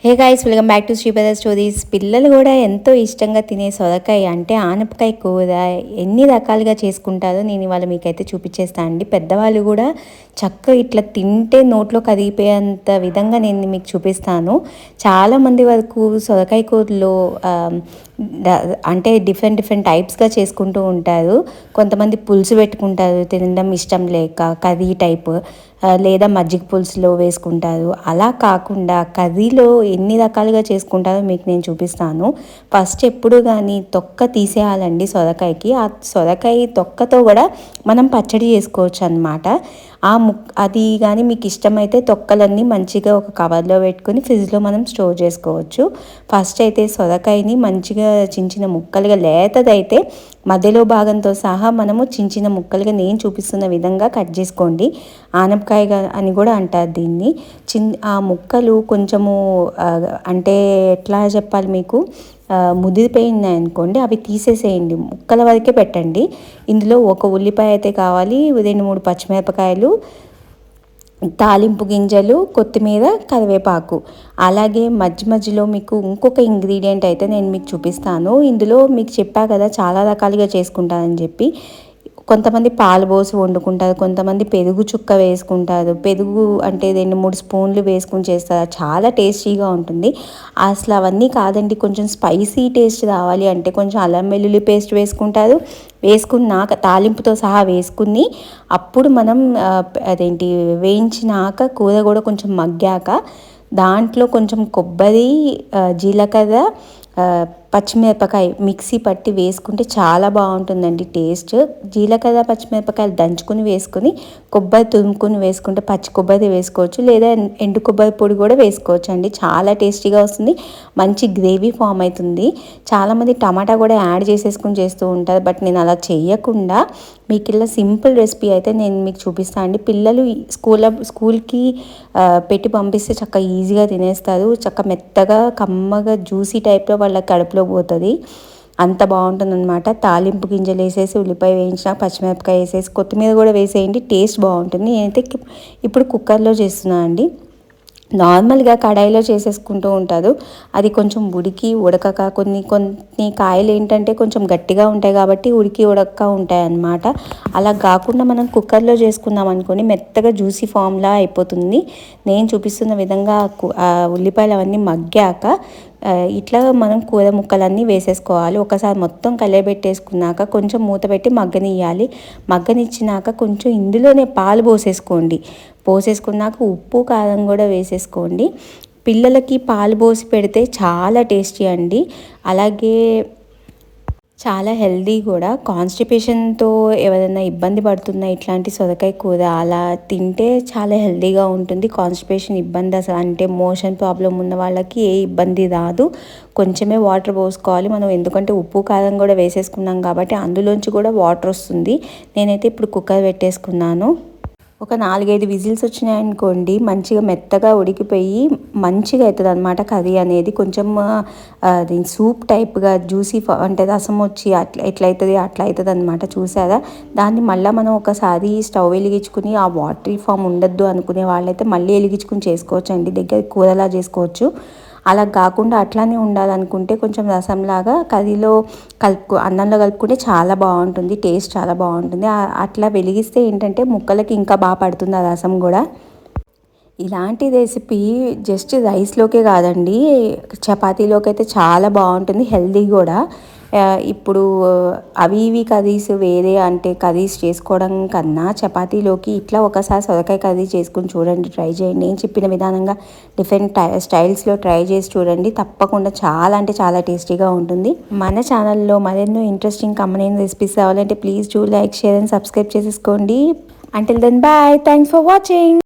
Hey guys, welcome back to Sripada stories. పిల్లలు కూడా ఎంతో ఇష్టంగా తినే సొరకాయ అంటే ఆనపకాయ కూర ఎన్ని రకాలుగా చేసుకుంటారో నేను ఇవాళ మీకైతే చూపించేస్తాను అండి. పెద్దవాళ్ళు కూడా చక్కగా ఇట్లా తింటే నోట్లో కరిగిపోయేంత విధంగా నేను మీకు చూపిస్తాను. చాలామంది వరకు సొరకాయ కూరలో అంటే డిఫరెంట్ టైప్స్గా చేసుకుంటూ ఉంటారు. కొంతమంది పులుసు పెట్టుకుంటారు తినడం ఇష్టం లేక, కర్రీ టైప్, లేదా మజ్జిగ పులుసులో వేసుకుంటారు. అలా కాకుండా కర్రీలో ఎన్ని రకాలుగా చేసుకుంటారో మీకు నేను చూపిస్తాను. ఫస్ట్ ఎప్పుడు కానీ తొక్క తీసేయాలండి సొరకాయకి. ఆ సొరకాయ తొక్కతో కూడా మనం పచ్చడి చేసుకోవచ్చు అన్నమాట. అది కానీ మీకు ఇష్టమైతే తొక్కలన్నీ మంచిగా ఒక కవర్లో పెట్టుకొని ఫ్రిడ్జ్లో మనం స్టోర్ చేసుకోవచ్చు. ఫస్ట్ అయితే సొరకాయని మంచిగా చిన్న ముక్కలుగా, లేతదైతే మధ్యలో భాగంతో సహా మనము చిన్న ముక్కలుగా నేను చూపిస్తున్న విధంగా కట్ చేసుకోండి. ఆనపకాయ అని కూడా అంటారు దీన్ని. ఆ ముక్కలు కొంచెము అంటే ఎట్లా చెప్పాలి మీకు, ముదిరిపోయినాయి అనుకోండి, అవి తీసేసేయండి, ముక్కల వరకే పెట్టండి. ఇందులో ఒక ఉల్లిపాయ అయితే కావాలి, 2-3 పచ్చిమిరపకాయలు, తాలింపు గింజలు, కొత్తిమీర, కరివేపాకు. అలాగే మధ్యలో మీకు ఇంకొక ఇంగ్రీడియంట్ అయితే నేను మీకు చూపిస్తాను. ఇందులో మీకు చెప్పా కదా చాలా రకాలుగా చేసుకుంటానని చెప్పి. కొంతమంది పాలు పోసి వండుకుంటారు, కొంతమంది పెరుగు చుక్క వేసుకుంటారు. పెరుగు అంటే 2-3 స్పూన్లు వేసుకుని చేస్తారు, చాలా టేస్టీగా ఉంటుంది. అసలు అవన్నీ కాదండి, కొంచెం స్పైసీ టేస్ట్ రావాలి అంటే కొంచెం అల్లం వెల్లుల్లి పేస్ట్ వేసుకుంటారు. వేసుకున్నాక తాలింపుతో సహా వేసుకుని అప్పుడు మనం వేయించినాక కూర కూడా కొంచెం మగ్గాక దాంట్లో కొంచెం కొబ్బరి, జీలకర్ర, పచ్చిమిరపకాయ మిక్సీ పట్టి వేసుకుంటే చాలా బాగుంటుందండి టేస్ట్. జీలకర్ర, పచ్చిమిరపకాయలు దంచుకుని వేసుకుని కొబ్బరి తురుముకుని వేసుకుంటే పచ్చి కొబ్బరి వేసుకోవచ్చు, లేదా ఎండు కొబ్బరి పొడి కూడా వేసుకోవచ్చు అండి. చాలా టేస్టీగా వస్తుంది, మంచి గ్రేవీ ఫామ్ అవుతుంది. చాలామంది టమాటా కూడా యాడ్ చేసేసుకుని చేస్తూ ఉంటారు, బట్ నేను అలా చేయకుండా మీకు ఇలా సింపుల్ రెసిపీ అయితే నేను మీకు చూపిస్తాను అండి. పిల్లలు స్కూల్కి పెట్టి పంపిస్తే చక్కగా ఈజీగా తినేస్తారు. చక్కగా మెత్తగా కమ్మగా జ్యూసీ టైప్లో వాళ్ళ కడుపులో పోతుంది, అంత బాగుంటుంది అనమాట. తాలింపు గింజలు వేసేసి, ఉల్లిపాయ వేయించిన, పచ్చిమిరపకాయ వేసేసి, కొత్తిమీర కూడా వేసేయండి, టేస్ట్ బాగుంటుంది. నేనైతే ఇప్పుడు కుక్కర్లో చేస్తున్నాను అండి. నార్మల్గా కడాయిలో చేసేసుకుంటూ ఉంటారు, అది కొంచెం ఉడకక కొన్ని కాయలు ఏంటంటే కొంచెం గట్టిగా ఉంటాయి కాబట్టి ఉడక ఉంటాయి అన్నమాట. అలా కాకుండా మనం కుక్కర్లో చేసుకుందాం అనుకోని మెత్తగా జ్యూసీ ఫామ్లా అయిపోతుంది. నేను చూపిస్తున్న విధంగా ఉల్లిపాయలు అవన్నీ మగ్గాక ఇట్లా మనం కూర ముక్కలన్నీ వేసేసుకోవాలి. ఒకసారి మొత్తం కలియబెట్టేసుకున్నాక కొంచెం మూత పెట్టి మగ్గనియాలి. మగ్గనిచ్చినాక కొంచెం ఇందులోనే పాలు పోసేసుకున్నాక ఉప్పు, కారం కూడా వేసేసుకోండి. పిల్లలకి పాలు పోసి పెడితే చాలా టేస్టీ అండి. అలాగే చాలా హెల్దీ కూడా. కాన్స్టిపేషన్తో ఎవరైనా ఇబ్బంది పడుతున్నా ఇట్లాంటి సొరకాయ కూర అలా తింటే చాలా హెల్దీగా ఉంటుంది. కాన్స్టిపేషన్ ఇబ్బంది అసలు అంటే మోషన్ ప్రాబ్లం ఉన్న వాళ్ళకి ఏ ఇబ్బంది రాదు. కొంచెమే వాటర్ పోసుకోవాలి మనం, ఎందుకంటే ఉప్పు కారం కూడా వేసేసుకున్నాం కాబట్టి అందులోంచి కూడా వాటర్ వస్తుంది. నేనైతే ఇప్పుడు కుక్కర్ పెట్టేసుకున్నాను. ఒక 4-5 విజిల్స్ వచ్చినాయనుకోండి, మంచిగా మెత్తగా ఉడికిపోయి మంచిగా అవుతుంది అనమాట కర్రీ అనేది. కొంచెం దీని సూప్ టైప్గా జ్యూసీ అంటే రసం వచ్చి ఎట్లా అవుతుంది అనమాట. చూసారా, దాన్ని మళ్ళీ మనం ఒకసారి స్టవ్ వెలిగించుకుని ఆ వాటరీ ఫామ్ ఉండద్దు అనుకునే వాళ్ళైతే మళ్ళీ వెలిగించుకుని చేసుకోవచ్చు అండి, దగ్గర కూరలా చేసుకోవచ్చు. అలా కాకుండా అట్లానే ఉండాలనుకుంటే కొంచెం రసంలాగా కర్రీలో అన్నంలో కలుపుకుంటే చాలా బాగుంటుంది, టేస్ట్ చాలా బాగుంటుంది. అట్లా వెలిగిస్తే ఏంటంటే ముక్కలకి ఇంకా బాగా పడుతుంది ఆ రసం కూడా. ఇలాంటి రెసిపీ జస్ట్ రైస్లోకే కాదండి, చపాతీలోకి అయితే చాలా బాగుంటుంది, హెల్దీ కూడా. ఇప్పుడు అవి ఇవి కర్రీస్ వేరే అంటే కర్రీస్ చేసుకోవడం కన్నా చపాతీలోకి ఇట్లా ఒకసారి సొరకాయ కర్రీ చేసుకుని చూడండి, ట్రై చేయండి. నేను చెప్పిన విధానంగా డిఫరెంట్ స్టైల్స్లో ట్రై చేసి చూడండి, తప్పకుండా చాలా అంటే చాలా టేస్టీగా ఉంటుంది. మన ఛానల్లో మరెన్నో ఇంట్రెస్టింగ్ కమ్మనైన రెసిపీస్ కావాలంటే please do like, share and subscribe చేసేసుకోండి. Until then, bye. Thanks for watching.